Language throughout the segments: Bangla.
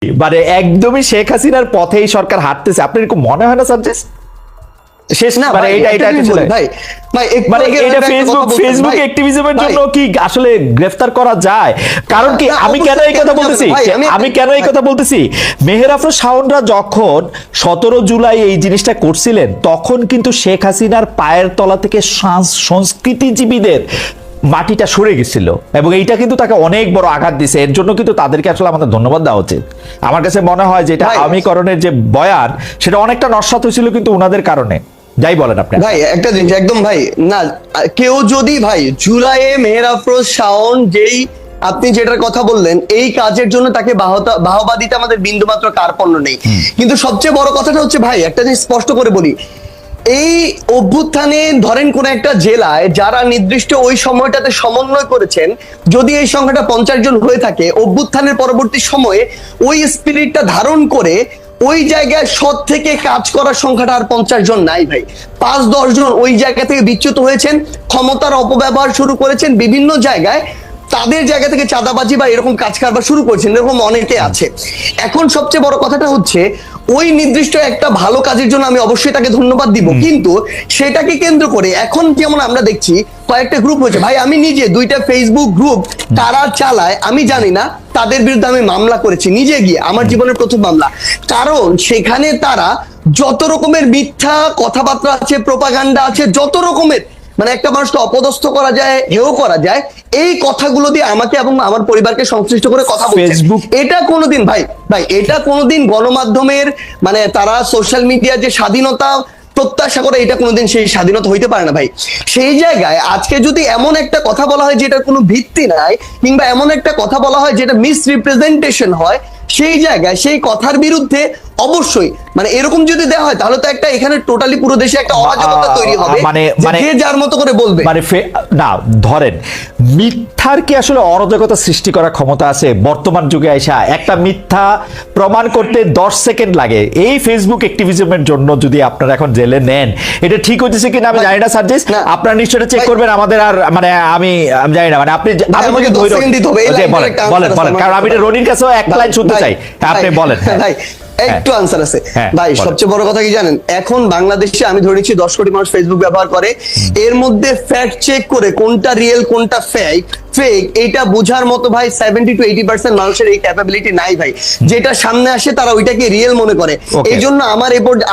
মানে একদমই শেখ হাসিনার পথেই সরকার হাঁটতেছে, আপনার এরকম মনে হয় না সার্জিস? শেষ না মানে এটা ভাই মানে এটা ফেসবুক অ্যাক্টিভিজমের জন্য কি আসলে গ্রেফতার করা যায়? কারণ কি আমি কেন এই কথা বলতেছি, মেহের আফরোজ শাওনরা যখন 17 জুলাই এই জিনিসটা করছিলেন তখন কিন্তু শেখ হাসিনার পায়ের তলা থেকে সংস্কৃতিজীবীদের মাটিটা সরে গেছিল এবং এইটা কিন্তু তাকে অনেক বড় আঘাত দিছে। এর জন্য কিন্তু তাদেরকে আসলে আমাদের ধন্যবাদ দেওয়া উচিত। আমার কাছে মনে হয় যে এটা আওয়ামীকরণের যে বয়ান সেটা অনেকটা নস্যাৎ হয়েছিল কিন্তু ওনাদের কারণে। যাই বলেন আপনি ভাই, একটা জিনিস একদম ভাই, না কেউ যদি ভাই জুলাইয়ে মেহের আফরোজ শাওন যেই আপনি যেটার কথা বললেন এই কাজের জন্য তাকে বাহবা দিতে আমাদের বিন্দুমাত্র কার্পণ্য নেই, কিন্তু সবচেয়ে বড় কথাটা হচ্ছে ভাই একটা জিনিস স্পষ্ট করে বলি, এই অভ্যুত্থানে ধরেন কোন একটা জেলায় যারা নির্দিষ্ট ওই সময়টাতে সমন্বয় করেছেন, যদি এই সংখ্যাটা 50 জন হয়ে থাকে, অভ্যুত্থানের পরবর্তী সময়ে ওই স্পিরিটটা ধারণ করে ওই জায়গায় সৎ থেকে কাজ করার সংখ্যাটা আর 50 জন নাই ভাই। 5-10 জন ওই জায়গা থেকে বিচ্যুত হয়েছেন, ক্ষমতার অপব্যবহার শুরু করেছেন বিভিন্ন জায়গায়, তাদের জায়গা থেকে চাঁদাবাজি বা এরকম কাজ কারবার শুরু করেছেন, এরকম অনেকে আছে। এখন সবচেয়ে বড় কথাটা হচ্ছে ওই নির্দিষ্ট একটা ভালো কাজের জন্য আমি অবশ্যই তাকে ধন্যবাদ দিব, কিন্তু সেটাকে কেন্দ্র করে এখন যেমন আমরা দেখছি কয়েকটা গ্রুপ হয়েছে ভাই, আমি নিজে 2টা ফেসবুক গ্রুপ কারা চালায় আমি জানি না, তাদের বিরুদ্ধে আমি মামলা করেছি নিজে গিয়ে, আমার জীবনের প্রথম মামলা। কারণ সেখানে তারা যত রকমের মিথ্যা কথাবার্তা আছে, প্রোপাগান্ডা আছে, যত রকমের মানে একটা মানুষকে অপদস্থ করা যায়, হেয় করা যায়, এই কথাগুলো দিয়ে আমাকে এবং আমার পরিবারকে সংশ্লিষ্ট করে কথা বলছে। এটা কোনোদিন ভাই এটা কোনোদিন গণমাধ্যমের মানে তারা সোশ্যাল মিডিয়ার যে স্বাধীনতা প্রত্যাশা করে এটা কোনোদিন সেই স্বাধীনতা হইতে পারে না ভাই। সেই জায়গায় আজকে যদি এমন একটা কথা বলা হয় যেটার কোনো ভিত্তি নাই, কিংবা এমন একটা কথা বলা হয় যেটা মিসরিপ্রেজেন্টেশন হয়, সেই জায়গায় সেই কথার বিরুদ্ধে অবশ্যই মানে এরকম যদি দেওয়া হয় তাহলে তো একটা এখানে টোটালি পুরো দেশে একটা অরাজকতা তৈরি হবে, মানে যে যার মতো করে বলবে। মানে না ধরেন মিথ্যার কি আসলে অরাজকতা সৃষ্টি করার ক্ষমতা আছে? বর্তমান যুগে আইসা একটা মিথ্যা প্রমাণ করতে 10 সেকেন্ড লাগে। এই ফেসবুক অ্যাক্টিভিজমের জন্য যদি আপনারা এখন জেলে নেন, এটা ঠিক হচ্ছে কিনা আমি জানি না সার্জিস, আপনারা নিশ্চয়ই চেক করবেন। আমাদের আর মানে আমি জানি না, মানে আপনি আমাকে 10 সেকেন্ড দিতে হবে, বলেন কারণ আমি এটা রনির কাছেও এক লাইন শুনতে চাই, আপনি বলেন ভাই। একটু আনসার আছে ভাই। সবচেয়ে বড় কথা কি জানেন, এখন বাংলাদেশে আমি ধরে নিচ্ছি 10 কোটি মানুষ ফেসবুক ব্যবহার করে, এর মধ্যে ফ্যাক্ট চেক করে কোনটা রিয়েল কোনটা ফেক এটা বোঝার মতো ভাই 70 to 80% মানুষের এই ক্যাপাবিলিটি নাই ভাই। যেটা সামনে আসে তারা ওইটাকে রিয়েল মনে করে। এই জন্য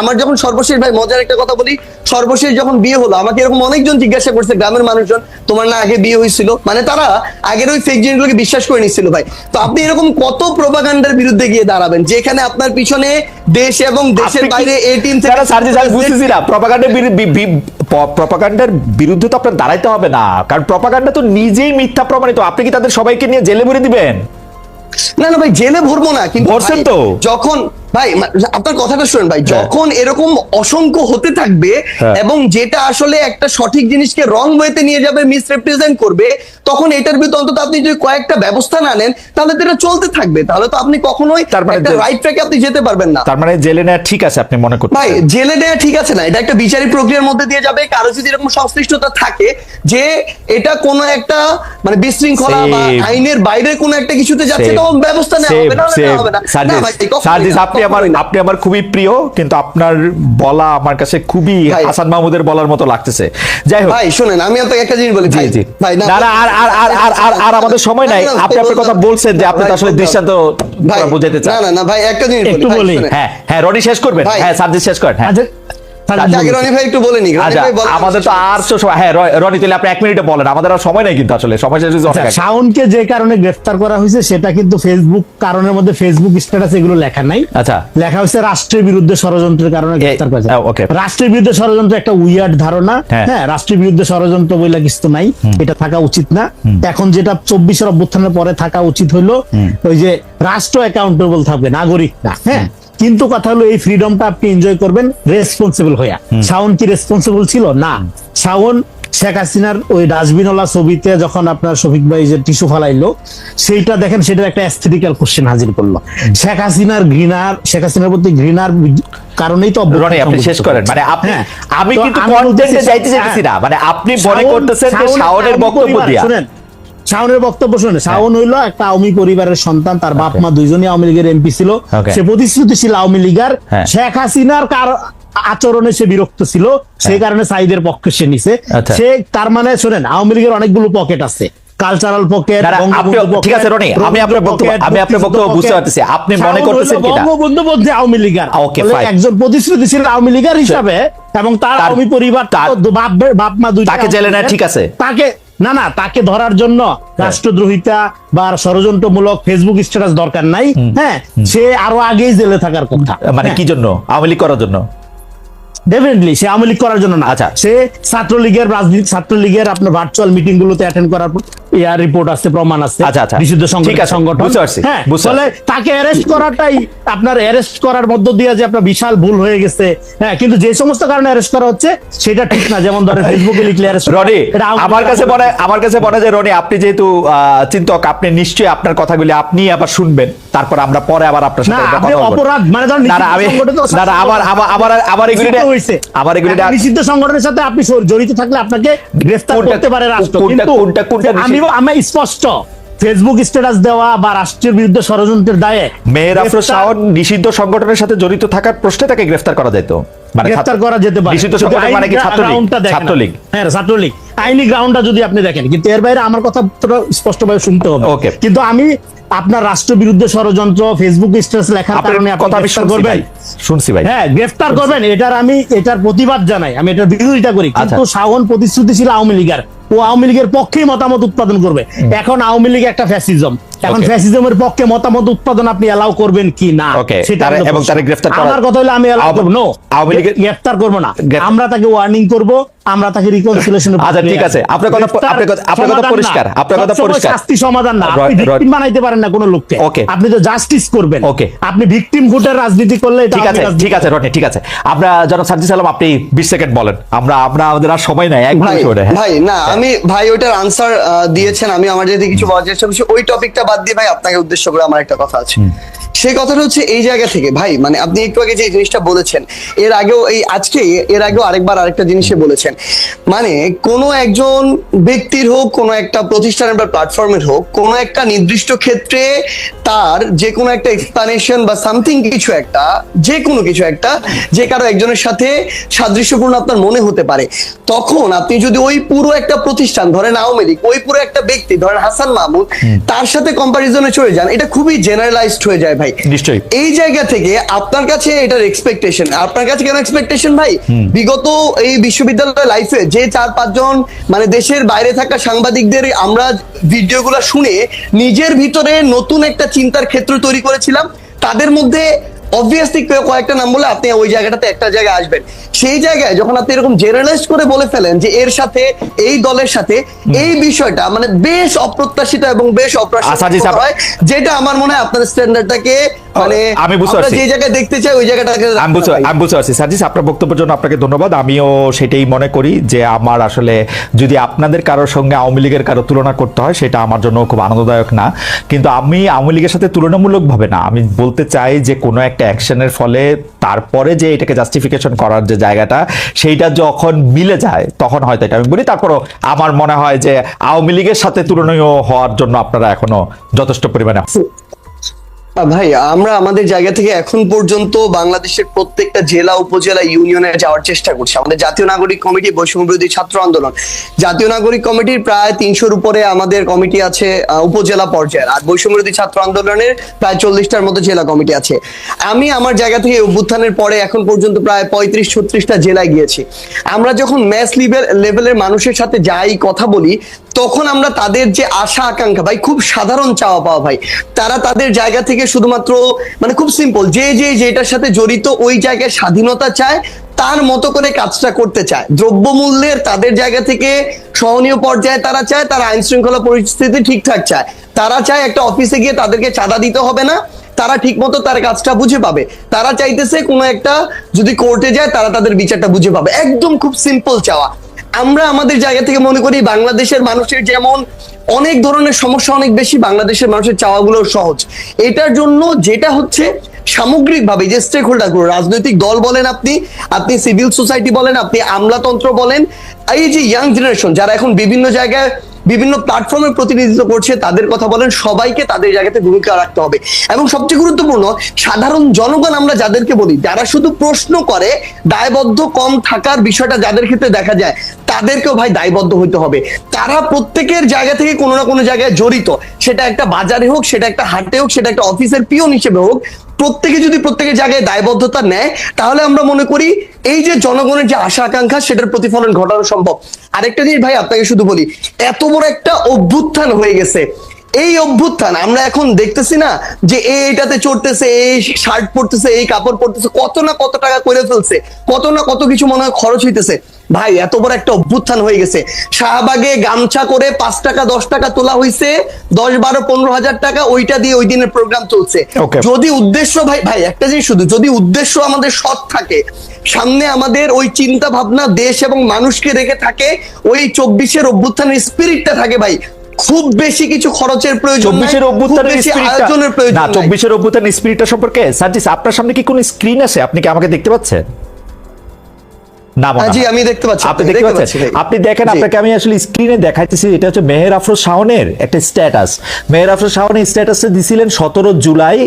আমার যখন সর্বশেষ ভাই মজার একটা কথা বলি, সর্বশেষ যখন বিয়ে হলো আমাকে এরকম অনেকজন জিজ্ঞাসা করছে গ্রামের মানুষজন, তোমার না আগে বিয়ে হয়েছিল? মানে তারা আগের ওই ফেক জিনিসগুলোকে বিশ্বাস করে নিচ্ছিল ভাই। তো আপনি এরকম কত প্রোপাগান্ডার বিরুদ্ধে গিয়ে দাঁড়াবেন যেখানে আপনার পিছনে দেশ এবং দেশের বাইরে এই টিম থেকে বুঝতেছি না, প্রপাগান্ডার বিরুদ্ধে তো আপনার দাঁড়াইতে হবে না, কারণ প্রপাগান্ডা তো নিজেই মিথ্যা প্রমাণিত। আপনি কি তাদের সবাইকে নিয়ে জেলে ভরে দিবেন? না ভাই, জেলে ভরবো না, কিন্তু যখন ভাই আপনার কথাটা শুনেন ভাই, যখন এরকম অসংখ্য হতে থাকবে এবং যেটা আসলে একটা সঠিক জিনিসকে রং ওয়েতে নিয়ে যাবে, মিসরিপ্রেজেন্ট করবে, তখন এটার বিরুদ্ধে অন্তত আপনি যদি কয়েকটা ব্যবস্থা না নেন তাহলে তো এটা চলতে থাকবে, তাহলে তো আপনি কখনোই একটা রাইট ট্র্যাকে আপনি যেতে পারবেন না। তার মানে জেলে নেওয়া ঠিক আছে আপনি মনে করছেন? ভাই জেলে নেওয়া ঠিক আছে না, এটা একটা বিচারিক প্রক্রিয়ার মধ্যে দিয়ে যাবে। কারো যদি এরকম সংশ্লিষ্টতা থাকে যে এটা কোনো একটা মানে বিশৃঙ্খলা বা আইনের বাইরে কোনো একটা কিছুতে যাচ্ছে, তখন ব্যবস্থা নেওয়া হবে না। সার্জিস আপনি আমার খুবই প্রিয়, কিন্তু আপনার বলা আমার কাছে খুবই হাসান মাহমুদের বলার মতো লাগতেছে। যাই হোক ভাই শুনেন, আমি আপনাকে একটা জিনিস বলি ভাই, না আর আমাদের সময় নাই। আপনি আপনার কথা বলছেন যে আপনি আসলে দৃষ্টান্ত বুঝাইতে চান। না ভাই একটা জিনিস একটু বলি। হ্যাঁ রনি শেষ করবেন। হ্যাঁ সার্জিস শেষ করেন। হ্যাঁ রনি ভাই একটু বলে নি, আমাদের তো আর সময়। হ্যাঁ রনি তাহলে আপনি 1 মিনিটে বলেন, আমাদের আর সময় নাই কিন্তু আসলে সময় শেষ হয়েছে। শাওনকে যে কারণে গ্রেফতার করা হয়েছে সেটা কিন্তু ফেসবুক কারণের মধ্যে ফেসবুক স্ট্যাটাস এগুলো লেখা নাই। আচ্ছা, লেখা হয়েছে রাষ্ট্রের বিরুদ্ধে ষড়যন্ত্রের কারণে গ্রেফতার করেছে। রাষ্ট্রের বিরুদ্ধে ষড়যন্ত্র একটা উইয়ার্ড ধারণা। হ্যাঁ, রাষ্ট্রের বিরুদ্ধে ষড়যন্ত্র বইলা কিছু নাই, এটা থাকা উচিত না। এখন যেটা 24-এর অভ্যুত্থানের পরে থাকা উচিত হলো ওই যে রাষ্ট্র অ্যাকাউন্টেবল থাকবে, নাগরিক না। হ্যাঁ, কিন্তু কথা হলো এই ফ্রিডমটা আপনি এনজয় করবেন রেসপন্সিবল হইয়া। শাওন কি রেসপন্সিবল ছিল? না। শাওন শেখ হাসিনার ওই ডাস্টবিনওয়ালা ছবিতে যখন আপনার শফিক ভাই যে টিস্যু ফালাইলো, সেইটা দেখেন, সেটার একটা অ্যাস্থেটিক্যাল কোশ্চেন হাজির করলো। শেখ হাসিনার প্রতি ঘৃণার কারণেই তো আপনি শেষ করেন। মানে আপনি আমি কিন্তু কন্টেন্টে যাইতে চাইছি না, মানে আপনি মনে করতেছেন যে শাওনের বক্তব্য দিয়া। শুনেন, শাওনের বক্তব্য শুনে, শাওন হইলো একটা আওয়ামী পরিবারের সন্তান, তার বাপ মা দুইজনই আওয়ামী লীগের এমপি ছিল, সে প্রতিশ্রুতিশীল আওয়ামী লীগার, শেখ হাসিনার আচরণে সে বিরক্ত ছিল, সেই কারণে সাইদের পক্ষে সে নিছে। সে তার মানে শোনেন, আওয়ামী লীগের অনেকগুলো পকেট আছে, কালচারাল পকেট। ঠিক আছে রনি, আমি আপনার বক্তব্য বুঝতে পারতেছি। আপনি মনে করতেছেন কি বঙ্গবন্ধু বন্ধে আওয়ামী লীগার একজন প্রতিশ্রুতিশীল আওয়ামী লীগার হিসাবে, এবং তার আওয়ামী পরিবার বাপ মা দুই তাকে জেলে না, ঠিক আছে, তাকে তাকে ধরার জন্য রাষ্ট্রদ্রোহিতা বা ষড়যন্ত্রমূলক ফেসবুক স্ট্যাটাস দরকার নাই। হ্যাঁ, সে আরো আগেই জেলে থাকার কথা। মানে কি জন্য? আওয়ামী লীগ করার জন্য? ডেফিনেটলি সে আওয়ামী লীগ করার জন্য না। আচ্ছা, সে ছাত্রলীগের রাজনীতি, ছাত্রলীগের আপনার ভার্চুয়াল মিটিং গুলোতে অ্যাটেন্ড করার রিপোর্ট আছে, প্রমাণ আছে। আচ্ছা, বিশুদ্ধ সংগঠন। হ্যাঁ, ফলে তাকে অ্যারেস্ট করাটাই আপনার অ্যারেস্ট করার মধ্য দিয়ে যে আপনার বিশাল ভুল হয়ে গেছে। হ্যাঁ, কিন্তু যে সমস্ত কারণে অ্যারেস্ট করা হচ্ছে সেটা ঠিক না। যেমন ধরেন ফেসবুকে লিখলে অ্যারেস্ট। রনি, আমার কাছে মনে হয় রনি, আপনি যেহেতু চিন্তক, আপনি নিশ্চয়ই আপনার কথাগুলি আপনি আবার শুনবেন, তারপর আমরা পরে আবার আপনার সাথে কথা বলবো। অপরাধ মানে ধরেন নিষিদ্ধ সংগঠনের সাথে আপনি জড়িত থাকলে আপনাকে গ্রেফতার করতে পারে রাষ্ট্র। কিন্তু আমি স্পষ্ট ফেসবুক স্ট্যাটাস দেওয়া বা রাষ্ট্রের বিরুদ্ধে ষড়যন্ত্রের দায়ে মেহের আফরোজ শাওন নিষিদ্ধ সংগঠনের সাথে জড়িত থাকার প্রশ্নে তাকে গ্রেফতার করা যেত, গ্রেফতার করা যেতে পারে। নিষিদ্ধ সংগঠন মানে কি? ছাত্রলীগ। হ্যাঁ, ছাত্রলীগ আইনি গ্রাউন্ডটা যদি আপনি দেখেন, কিন্তু এর বাইরে আমার কথা স্পষ্টভাবে শুনতে হবে। কিন্তু আমি আপনার রাষ্ট্র বিরুদ্ধে ষড়যন্ত্র ফেসবুক স্ট্যাটাস লেখার কারণে আপনি গ্রেফতার করবেন, শুনছি ভাই। হ্যাঁ, গ্রেফতার করবেন, এটার প্রতিবাদ জানাই, আমি এটার বিরোধিতা করি। কিন্তু শাওন প্রতিশ্রুতিশীল আওয়ামী লীগার, ও আওয়ামী লীগের পক্ষেই মতামত উৎপাদন করবে। এখন আওয়ামী লীগ একটা ফ্যাসিজম, এখন ফ্যাসিজমের পক্ষে মতামত উৎপাদন আপনি এলাও করবেন কি না, সেটা এবং তারে গ্রেফতার করা। আমার কথা হলো আমি এলাও করব না, আওয়ামী লীগ গ্রেফতার করব না, আমরা তাকে ওয়ার্নিং করব, আমরা তাকে রিকনসিলিয়েশন। আচ্ছা, ঠিক আছে, আপনার কথা পরিষ্কার, আপনার কথা পরিষ্কার। শাস্তি সমাধান না, আপনি ভিকটিম বানাইতে পারেন না কোন লোককে, আপনি তো জাস্টিস করবেন। আপনি ভিকটিম ভোটের রাজনীতি করলে এটা ঠিক আছে রনি, ঠিক আছে। আমরা জনাব সাজ্জিদ আলম, আপনি 20 সেকেন্ড বলেন, আমরা আমাদের আর সময় নাই। ভাই না, আমি ভাই ওইটার আনসার দিয়েছেন, আমি আমার যদি কিছু বলার চেষ্টা করছি ওই টপিকটা বাদ দিয়ে ভাই আপনাকে উদ্দেশ্য করে আমার একটা কথা আছে। সেই কথাটা হচ্ছে এই জায়গা থেকে ভাই, মানে আপনি একটু আগে যে জিনিসটা বলেছেন, এর আগেও আরেকবার আরেকটা জিনিসে বলেছেন, মানে কোনো একজন ব্যক্তির হোক, কোনো একটা প্রতিষ্ঠানের বা প্ল্যাটফর্মের হোক, কোনো একটা নির্দিষ্ট ক্ষেত্রে তার যে কোনো একটা এক্সপ্লানেশন বা সামথিং কিছু একটা, যে কোনো কিছু একটা, যে কারো একজনের সাথে সাদৃশ্যপূর্ণ আপনার মনে হতে পারে, তখন আপনি যদি ওই পুরো একটা প্রতিষ্ঠান ধরেন আওয়ামী লীগ, ওই পুরো একটা ব্যক্তি ধরেন হাসান মাহমুদ, তার সাথে কম্পারিজনে চলে যান, এটা খুবই জেনারেলাইজড হয়ে যায় ভাই। নিশ্চয়ই এই জায়গা থেকে আপনার কাছে এটার এক্সপেকটেশন, আপনার কাছে কেন এক্সপেকটেশন ভাই? বিগত এই বিশ্ববিদ্যালয় লাইফে যে 4-5 জন মানে দেশের বাইরে থাকা সাংবাদিকদের আমরা ভিডিওগুলো শুনে নিজের ভিতরে নতুন একটা চিন্তার ক্ষেত্র তৈরি করেছিলাম, তাদের মধ্যে অবভিয়াসলি কয়েকটা নাম বলে আপনি ওই জায়গাটাতে একটা জায়গায় আসবেন। সেই জায়গায় যখন আপনি এরকম জেনারেলাইজ করে বলে ফেলেন যে এর সাথে এই দলের সাথে, এই বিষয়টা মানে বেশ অপ্রত্যাশিত এবং বেশ অপ্রত্যাশিত হয়, যেটা আমার মনে হয় আপনার স্ট্যান্ডার্ডটাকে মানে আমি বুঝতে পারছি, যে জায়গায় দেখতে চাই ওই জায়গাটাকে আমি বুঝতে পারছি। সাজিস, আপনার বক্তব্যের জন্য আপনাকে ধন্যবাদ। আমিও সেটাই মনে করি যে আমার আসলে যদি আপনাদের কারোর সঙ্গে আওয়ামী লীগের কারো তুলনা করতে হয়, সেটা আমার জন্য খুব আনন্দদায়ক না। কিন্তু আমি আওয়ামী লীগের সাথে তুলনামূলকভাবে না, আমি বলতে চাই যে কোনো একটা অ্যাকশনের ফলে তারপরে যে এটাকে জাস্টিফিকেশন করার যে জায়গাটা, সেইটা যখন মিলে যায় তখন হয়তো এটা আমি বলি। তারপরও আমার মনে হয় যে আওয়ামী লীগের সাথে তুলনীয় হওয়ার জন্য আপনারা এখনো যথেষ্ট পরিমাণে। ভাই আমরা আমাদের জায়গা থেকে এখন পর্যন্ত বাংলাদেশের প্রত্যেকটা জেলা, উপজেলা, ইউনিয়নে যাওয়ার চেষ্টা করছি। আমাদের জাতীয় নাগরিক কমিটি, বৈষম্য বিরোধী ছাত্র আন্দোলন, জাতীয় নাগরিক কমিটির প্রায় 300-র উপরে আমাদের কমিটি আছে উপজেলা পর্যায়ে, আর বৈষম্য বিরোধী ছাত্র আন্দোলনের প্রায় 40টার মতো জেলা কমিটি আছে। আমি আমার জায়গা থেকে অভ্যুত্থানের পরে এখন পর্যন্ত প্রায় 35-36টা জেলায় গিয়েছি। আমরা যখন ম্যাস লেভেলের মানুষের সাথে যাই, কথা বলি, তখন আমরা তাদের যে আশা আকাঙ্ক্ষা ভাই, খুব সাধারণ চাওয়া পাওয়া ভাই, তারা তাদের জায়গা থেকে শুধুমাত্র মানে খুব সিম্পল, যেটার সাথে জড়িত ওই জায়গায় স্বাধীনতা চায়, তার মতো করে কাজটা করতে চায়। দ্রব্যমূল্যের তাদের জায়গা থেকে সহনীয় পর্যায়ে তারা চায়, তারা আইন শৃঙ্খলা পরিস্থিতি ঠিকঠাক চায়, তারা চায় একটা অফিসে গিয়ে তাদেরকে চাঁদা দিতে হবে না, তারা ঠিক মতো তার কাজটা বুঝে পাবে, তারা চাইতেছে কোনো একটা যদি কোর্টে যায় তারা তাদের বিচারটা বুঝে পাবে, একদম খুব সিম্পল চাওয়া। আমরা আমাদের জায়গা থেকে মনে করি বাংলাদেশের মানুষের যেমন অনেক ধরনের সমস্যা অনেক বেশি, বাংলাদেশের মানুষের চাওয়াগুলো সহজ। এটার জন্য যেটা হচ্ছে সামগ্রিকভাবে যে স্টেক হোল্ডারগুলো, রাজনৈতিক দল বলেন, আপনি সিভিল সোসাইটি বলেন, আপনি আমলাতন্ত্র বলেন, এই যে ইয়াং জেনারেশন যারা এখন বিভিন্ন জায়গায় বিভিন্ন প্ল্যাটফর্মের প্রতিনিধিত্ব করছে, তাদের কথা বলেন, সবাইকে তাদের জায়গাতে ভূমিকা রাখতে হবে। এবং সবচেয়ে গুরুত্বপূর্ণ, সাধারণ জনগণ আমরা যাদেরকে বলি, যারা শুধু প্রশ্ন করে, দায়বদ্ধ কম থাকার বিষয়টা যাদের ক্ষেত্রে দেখা যায়, তাদেরকেও ভাই দায়বদ্ধ হইতে হবে। তারা প্রত্যেকের জায়গা থেকে কোনো না কোনো জায়গায় জড়িত, সেটা একটা বাজারে হোক, সেটা একটা হাটে হোক, সেটা একটা অফিসের পিয়ন হিসেবে হোক, প্রত্যেকে যদি প্রত্যেকের জায়গায় দায়বদ্ধতা নেয়, তাহলে আমরা মনে করি এই যে জনগণের যে আশা আকাঙ্ক্ষা, সেটার প্রতিফলন ঘটানো সম্ভব। আরেকটা জিনিস ভাই আপনাকে শুধু বলি, এত বড় একটা অভ্যুত্থান হয়ে গেছে, এই অভ্যুত্থান আমরা এখন দেখতেছি না যে এটাতে চড়তেছে, এই শার্ট পরতেছে, এই কাপড় পরতেছে, কত না কত টাকা করে ফেলছে, কত না কত কিছু মনে হয় খরচ হইতেছে। ভাই এত বড় একটা অভ্যুত্থান হয়ে গেছে, শাহবাগে গামছা করে 5 টাকা 10 টাকা তোলা হয়েছে, 10, 12, 15 হাজার টাকা, ওইটা দিয়ে ওই দিনের প্রোগ্রাম চলছে। যদি উদ্দেশ্য ভাই একটা জিনিস শুধু, যদি উদ্দেশ্য আমাদের সৎ থাকে, সামনে আমাদের ওই চিন্তা ভাবনা দেশ এবং মানুষকে রেখে থাকে, ওই 24-এর অভ্যুত্থানের স্পিরিটটা থাকে, ভাই খুব বেশি কিছু খরচের প্রয়োজন নাই, 24-এর অভ্যুত্থানের আয়োজনের প্রয়োজন না। নাই। 24-এর অভ্যুত্থানের স্পিরিটটা সম্পর্কে সার্জিস, আপনার সামনে কি কোনো স্ক্রিন আছে? আপনি কি আমাকে দেখতে পাচ্ছেন? না জি, আমি দেখতে পাচ্ছি। আপনি দেখতে পাচ্ছেন? আপনি দেখেন, আপনাকে আমি আসলে স্ক্রিনে দেখাইতেছি। এটা হচ্ছে মেহের আফরোজ শাওনের একটা স্ট্যাটাস। মেহের আফরোজ শাওন এই স্ট্যাটাসে দিছিলেন 17 জুলাই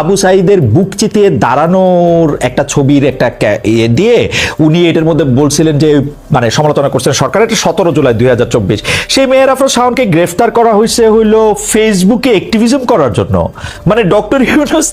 আবু সাঈদের বুক চিতিয়ে দাঁড়ানোর একটা ছবির একটা ইয়ে দিয়ে উনি এটার মধ্যে বলছিলেন যে মানে সমালোচনা করছেন সরকারের। 17 জুলাই 2024 সেই মেহের আফরোজ শাওনকে গ্রেফতার করা হয়েছে হইল ফেসবুকে অ্যাক্টিভিজম করার জন্য। মানে ডক্টর ইউনূস